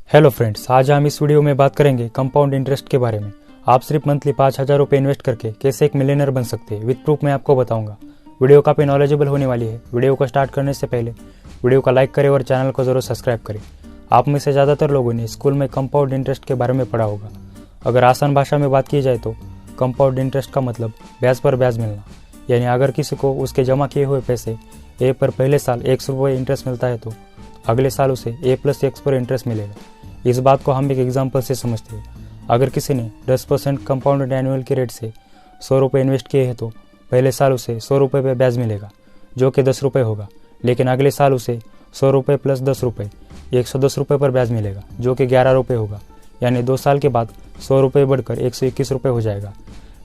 Hello friends, आज हम इस वीडियो में बात करेंगे कंपाउंड इंटरेस्ट के बारे में। आप सिर्फ मंथली 5,000 रुपये इन्वेस्ट करके कैसे एक मिलियनर बन सकते हैं, विद प्रूफ मैं आपको बताऊंगा। वीडियो काफ़ी नॉलेजेबल होने वाली है। वीडियो को स्टार्ट करने से पहले वीडियो का लाइक करें और चैनल को जरूर सब्सक्राइब करें। आप में से ज़्यादातर लोगों ने स्कूल में कंपाउंड इंटरेस्ट के बारे में पढ़ा होगा। अगर आसान भाषा में बात की जाए तो कंपाउंड इंटरेस्ट का मतलब ब्याज पर ब्याज मिलना, यानी अगर किसी को उसके जमा किए हुए पैसे ए पर पहले साल 100 रुपये इंटरेस्ट मिलता है तो अगले साल उसे A+X पर इंटरेस्ट मिलेगा। इस बात को हम एक एग्जाम्पल से समझते हैं। अगर किसी ने 10% कंपाउंड एनुअल के रेट से 100 रुपये इन्वेस्ट किए हैं तो पहले साल उसे 100 रुपये पर ब्याज मिलेगा, जो कि 10 रुपये होगा। लेकिन अगले साल उसे 100 रुपये प्लस 10 रुपये 110 रुपये पर ब्याज मिलेगा, जो कि 11 रुपये होगा। यानी 2 साल के बाद 100 रुपये बढ़कर 121 रुपये हो जाएगा।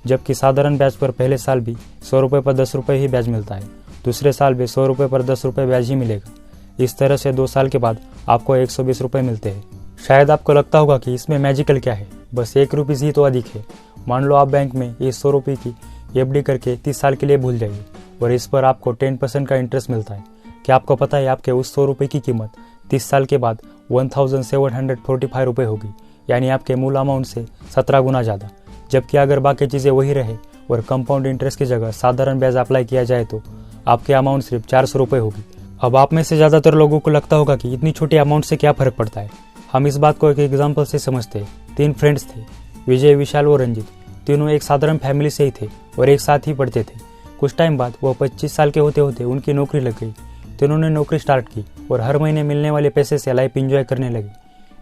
जबकि साधारण ब्याज पर पहले साल भी 100 रुपये पर 10 रुपये ही ब्याज मिलता है, दूसरे साल भी 100 रुपये पर 10 रुपये ब्याज ही मिलेगा। इस तरह से 2 साल के बाद आपको 120 रुपये मिलते हैं। शायद आपको लगता होगा कि इसमें मैजिकल क्या है, बस 1 रुपये ही तो अधिक है। मान लो आप बैंक में ये 100 रुपये की FD करके 30 साल के लिए भूल जाइए और इस पर आपको 10% का इंटरेस्ट मिलता है। क्या आपको पता है आपके उस 100 रुपये की कीमत 30 साल के बाद 1745 रुपये होगी, यानी आपके मूल अमाउंट से 17 गुना ज़्यादा। जबकि अगर बाकी चीज़ें वही रहे और कंपाउंड इंटरेस्ट की जगह साधारण ब्याज अप्लाई किया जाए तो आपके अमाउंट सिर्फ 400 रुपये होगी। अब आप में से ज़्यादातर लोगों को लगता होगा कि इतनी छोटी अमाउंट से क्या फ़र्क पड़ता है। हम इस बात को एक एग्जाम्पल से समझते हैं। 3 फ्रेंड्स थे, विजय, विशाल और रंजित। तीनों एक साधारण फैमिली से ही थे और एक साथ ही पढ़ते थे। कुछ टाइम बाद वो 25 साल के होते होते उनकी नौकरी लग गई। तीनों ने नौकरी स्टार्ट की और हर महीने मिलने वाले पैसे से लाइफ एंजॉय करने लगे।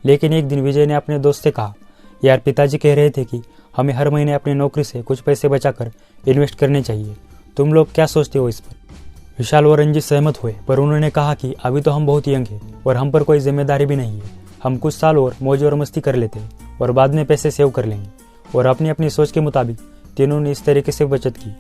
लेकिन एक दिन विजय ने अपने दोस्त से कहा, यार पिताजी कह रहे थे कि हमें हर महीने अपनी नौकरी से कुछ पैसे बचाकर इन्वेस्ट करने चाहिए। तुम लोग क्या सोचते हो इस पर? विशाल और रंजित सहमत हुए, पर उन्होंने कहा कि अभी तो हम बहुत यंग हैं और हम पर कोई जिम्मेदारी भी नहीं है। हम कुछ साल और मौज और मस्ती कर लेते हैं और बाद में पैसे सेव कर लेंगे। और अपनी अपनी सोच के मुताबिक तीनों ने इस तरीके से बचत की।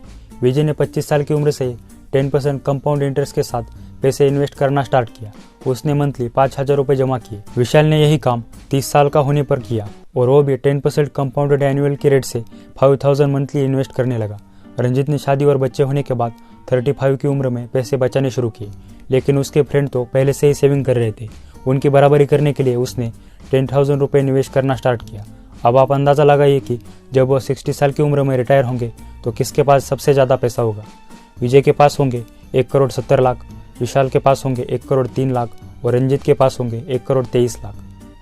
विजय ने 25 साल की उम्र से 10% कंपाउंड इंटरेस्ट के साथ पैसे इन्वेस्ट करना स्टार्ट किया। उसने मंथली 5,000 रुपये जमा किए। विशाल ने यही काम 30 साल का होने पर किया और वो भी 10% कंपाउंडेड एनुअल के रेट से 5,000 मंथली इन्वेस्ट करने लगा। रंजित ने शादी और बच्चे होने के बाद 35 की उम्र में पैसे बचाने शुरू किए, लेकिन उसके फ्रेंड तो पहले से ही सेविंग कर रहे थे। उनकी बराबरी करने के लिए उसने 10,000 रुपये निवेश करना स्टार्ट किया। अब आप अंदाज़ा लगाइए कि जब वो 60 साल की उम्र में रिटायर होंगे तो किसके पास सबसे ज़्यादा पैसा होगा। विजय के पास होंगे 1,70,00,000, विशाल के पास होंगे 1,03,00,000 और रंजित के पास होंगे 1,23,00,000।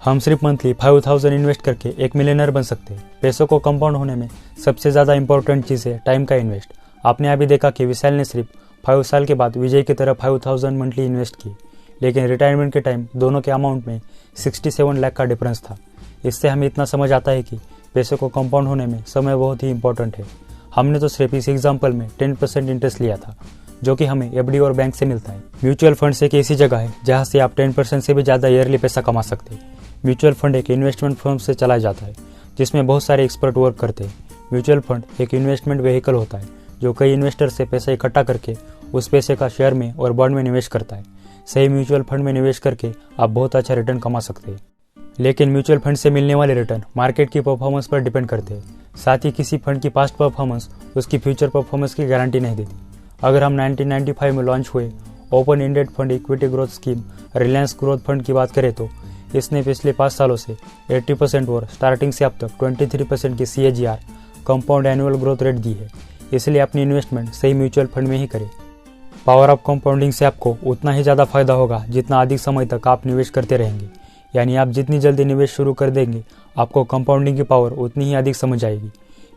हम सिर्फ मंथली 5,000 इन्वेस्ट करके एक मिलियनर बन सकते हैं। पैसों को कंपाउंड होने में सबसे ज़्यादा इंपॉर्टेंट चीज़ है टाइम का इन्वेस्ट। आपने अभी देखा कि विशाल ने सिर्फ 5 साल के बाद विजय की तरह 5,000 मंथली इन्वेस्ट की, लेकिन रिटायरमेंट के टाइम दोनों के अमाउंट में 67 लाख का डिफरेंस था। इससे हमें इतना समझ आता है कि पैसे को कंपाउंड होने में समय बहुत ही इंपॉर्टेंट है। हमने तो सिर्फ इस एग्जाम्पल में 10% इंटरेस्ट लिया था, जो कि हमें FD और बैंक से मिलता है। म्यूचुअल फंड एक ऐसी जगह है जहाँ से आप 10% से भी ज़्यादा ईयरली पैसा कमा सकते हैं। म्यूचुअल फंड एक इन्वेस्टमेंट फर्म से चलाया जाता है, जिसमें बहुत सारे एक्सपर्ट वर्क करते हैं। म्यूचुअल फंड एक इन्वेस्टमेंट व्हीकल होता है जो कई इन्वेस्टर से पैसा इकट्ठा करके उस पैसे का शेयर में और बॉन्ड में निवेश करता है। सही म्यूचुअल फंड में निवेश करके आप बहुत अच्छा रिटर्न कमा सकते हैं, लेकिन म्यूचुअल फंड से मिलने वाले रिटर्न मार्केट की परफॉर्मेंस पर डिपेंड करते हैं। साथ ही किसी फंड की पास्ट परफॉर्मेंस उसकी फ्यूचर परफॉर्मेंस की गारंटी नहीं देती। अगर हम 1995 में लॉन्च हुए open ended fund equity growth scheme Reliance growth fund की बात करें तो इसने पिछले 5 सालों से 80% और स्टार्टिंग से अब तक 23% की CAGR compound annual growth rate दी है। इसलिए अपनी इन्वेस्टमेंट सही म्यूचुअल फंड में ही करें। पावर ऑफ कंपाउंडिंग से आपको उतना ही ज़्यादा फायदा होगा जितना अधिक समय तक आप निवेश करते रहेंगे। यानी आप जितनी जल्दी निवेश शुरू कर देंगे, आपको कंपाउंडिंग की पावर उतनी ही अधिक समझ आएगी।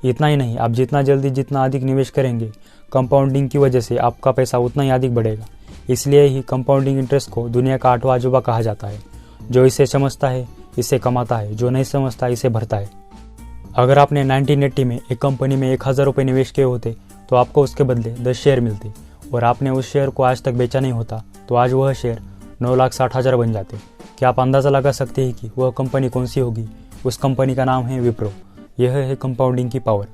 इतना ही नहीं, आप जितना जल्दी जितना अधिक निवेश करेंगे, कंपाउंडिंग की वजह से आपका पैसा उतना ही अधिक बढ़ेगा। इसलिए ही कंपाउंडिंग इंटरेस्ट को दुनिया का 8वां अजूबा कहा जाता है। जो इसे समझता है इसे कमाता है, जो नहीं समझता इसे भरता है। अगर आपने 1980 में एक कंपनी में 1,000 रुपये निवेश किए होते तो आपको उसके बदले 10 शेयर मिलते और आपने उस शेयर को आज तक बेचा नहीं होता तो आज वह शेयर 9,60,000 बन जाते। क्या आप अंदाज़ा लगा सकते हैं कि वह कंपनी कौन सी होगी? उस कंपनी का नाम है विप्रो। यह है कंपाउंडिंग की पावर।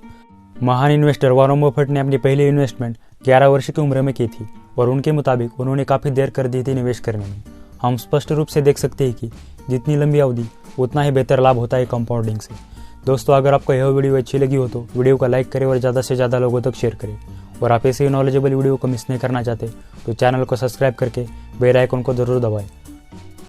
महान इन्वेस्टर वॉरेन बफेट ने अपनी पहली इन्वेस्टमेंट 11 वर्ष की उम्र में की थी और उनके मुताबिक उन्होंने काफ़ी देर कर दी थी निवेश करने में। हम स्पष्ट रूप से देख सकते हैं कि जितनी लंबी अवधि उतना ही बेहतर लाभ होता है कंपाउंडिंग से। दोस्तों, अगर आपको यह वीडियो अच्छी लगी हो तो वीडियो को लाइक करें और ज़्यादा से ज़्यादा लोगों तक शेयर करें। और आप ऐसे ही नॉलेजेबल वीडियो को मिस नहीं करना चाहते तो चैनल को सब्सक्राइब करके बेल आइकन को जरूर दबाएं।